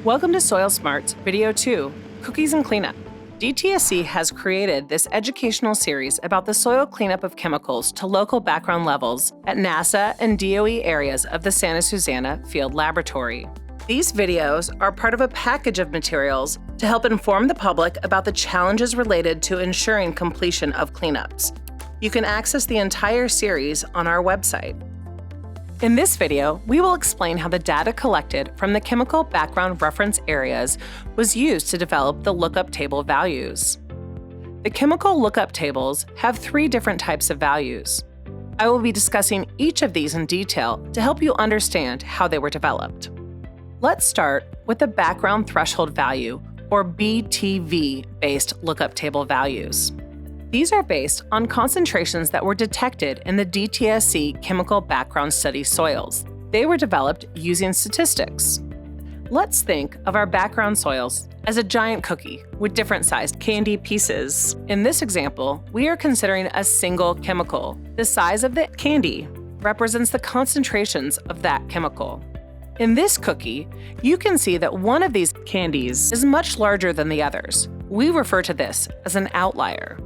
Welcome to Soil Smarts Video 2, Cookies and Cleanup. DTSC has created this educational series about the soil cleanup of chemicals to local background levels at NASA and DOE areas of the Santa Susana Field Laboratory. These videos are part of a package of materials to help inform the public about the challenges related to ensuring completion of cleanups. You can access the entire series on our website. In this video, we will explain how the data collected from the chemical background reference areas was used to develop the lookup table values. The chemical lookup tables have 3 different types of values. I will be discussing each of these in detail to help you understand how they were developed. Let's start with the background threshold value, or BTV-based lookup table values. These are based on concentrations that were detected in the DTSC Chemical Background Study soils. They were developed using statistics. Let's think of our background soils as a giant cookie with different sized candy pieces. In this example, we are considering a single chemical. The size of the candy represents the concentrations of that chemical. In this cookie, you can see that one of these candies is much larger than the others. We refer to this as an outlier.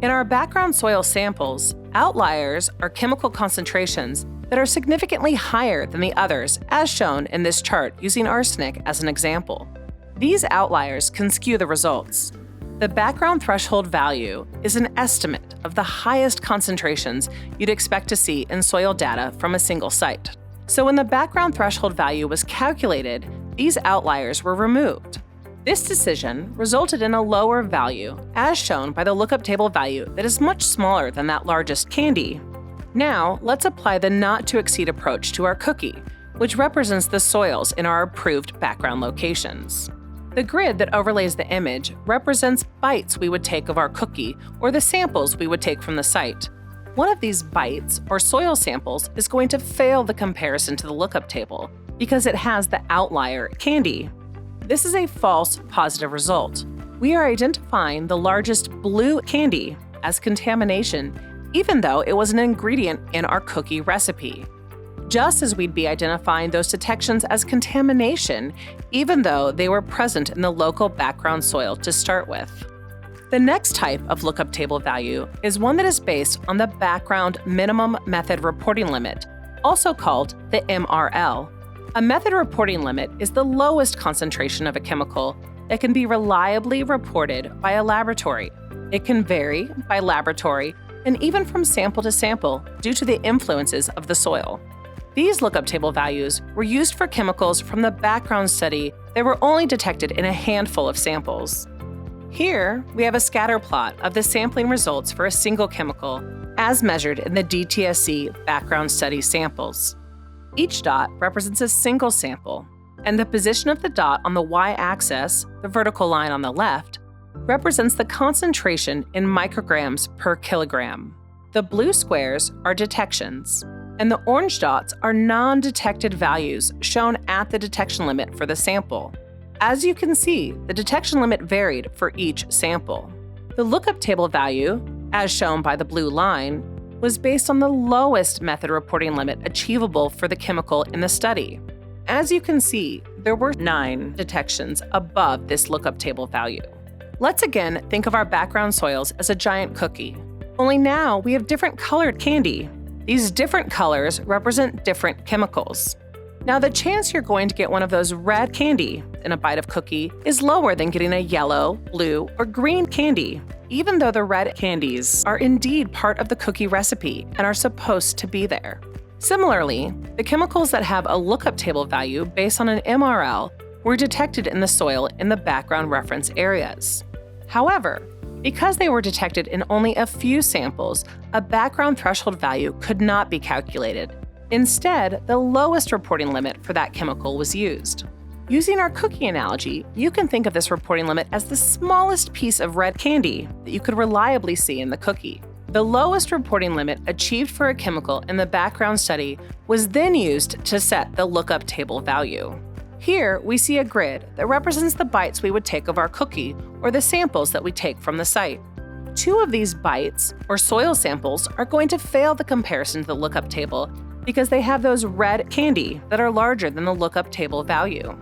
In our background soil samples, outliers are chemical concentrations that are significantly higher than the others, as shown in this chart using arsenic as an example. These outliers can skew the results. The background threshold value is an estimate of the highest concentrations you'd expect to see in soil data from a single site. So when the background threshold value was calculated, these outliers were removed. This decision resulted in a lower value, as shown by the lookup table value that is much smaller than that largest candy. Now, let's apply the not-to-exceed approach to our cookie, which represents the soils in our approved background locations. The grid that overlays the image represents bites we would take of our cookie or the samples we would take from the site. One of these bites, or soil samples, is going to fail the comparison to the lookup table because it has the outlier candy. This is a false positive result. We are identifying the largest blue candy as contamination, even though it was an ingredient in our cookie recipe. Just as we'd be identifying those detections as contamination, even though they were present in the local background soil to start with. The next type of lookup table value is one that is based on the background minimum method reporting limit, also called the MRL. A method reporting limit is the lowest concentration of a chemical that can be reliably reported by a laboratory. It can vary by laboratory and even from sample to sample due to the influences of the soil. These lookup table values were used for chemicals from the background study that were only detected in a handful of samples. Here, we have a scatter plot of the sampling results for a single chemical as measured in the DTSC background study samples. Each dot represents a single sample, and the position of the dot on the y-axis, the vertical line on the left, represents the concentration in micrograms per kilogram. The blue squares are detections, and the orange dots are non-detected values shown at the detection limit for the sample. As you can see, the detection limit varied for each sample. The lookup table value, as shown by the blue line, was based on the lowest method reporting limit achievable for the chemical in the study. As you can see, there were 9 detections above this lookup table value. Let's again think of our background soils as a giant cookie, only now we have different colored candy. These different colors represent different chemicals. Now, the chance you're going to get one of those red candy in a bite of cookie is lower than getting a yellow, blue, or green candy, even though the red candies are indeed part of the cookie recipe and are supposed to be there. Similarly, the chemicals that have a lookup table value based on an MRL were detected in the soil in the background reference areas. However, because they were detected in only a few samples, a background threshold value could not be calculated. Instead, the lowest reporting limit for that chemical was used. Using our cookie analogy, you can think of this reporting limit as the smallest piece of red candy that you could reliably see in the cookie. The lowest reporting limit achieved for a chemical in the background study was then used to set the lookup table value. Here, we see a grid that represents the bites we would take of our cookie or the samples that we take from the site. 2 of these bites, or soil samples, are going to fail the comparison to the lookup table because they have those red candy that are larger than the lookup table value.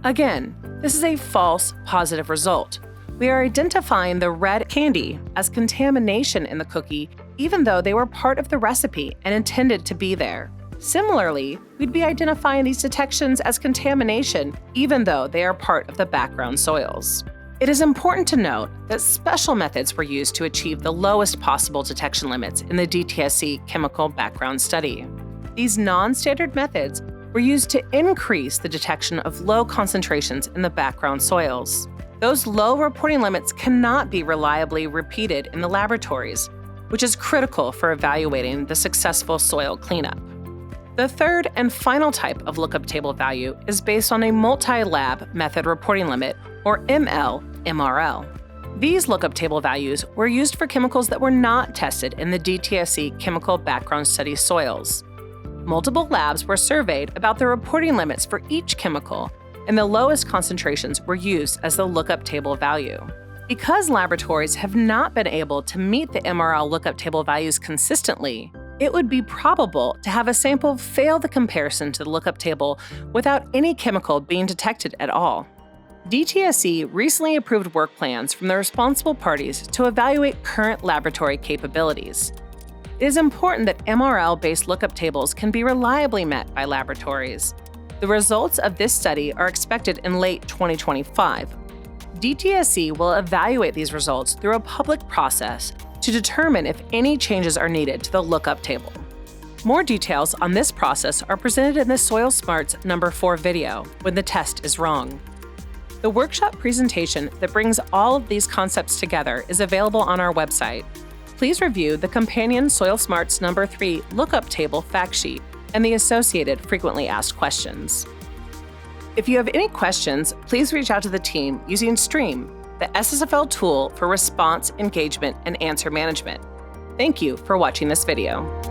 Again, This is a false positive result. We are identifying the red candy as contamination in the cookie, even though they were part of the recipe and intended to be there. Similarly, we'd be identifying these detections as contamination, even though they are part of the background soils. It is important to note that special methods were used to achieve the lowest possible detection limits in the DTSC chemical background study. These non-standard methods were used to increase the detection of low concentrations in the background soils. Those low reporting limits cannot be reliably repeated in the laboratories, which is critical for evaluating the successful soil cleanup. The third and final type of lookup table value is based on a multi-lab method reporting limit, or ML/MRL. These lookup table values were used for chemicals that were not tested in the DTSC chemical background study soils. Multiple labs were surveyed about the reporting limits for each chemical, and the lowest concentrations were used as the lookup table value. Because laboratories have not been able to meet the MRL lookup table values consistently, it would be probable to have a sample fail the comparison to the lookup table without any chemical being detected at all. DTSC recently approved work plans from the responsible parties to evaluate current laboratory capabilities. It is important that MRL-based lookup tables can be reliably met by laboratories. The results of this study are expected in late 2025. DTSC will evaluate these results through a public process to determine if any changes are needed to the lookup table. More details on this process are presented in the Soil Smarts number 4 video, When the Test is Wrong. The workshop presentation that brings all of these concepts together is available on our website. Please review the companion Soil Smarts number 3 lookup table fact sheet and the associated frequently asked questions. If you have any questions, please reach out to the team using Stream, the SSFL tool for response, engagement, and answer management. Thank you for watching this video.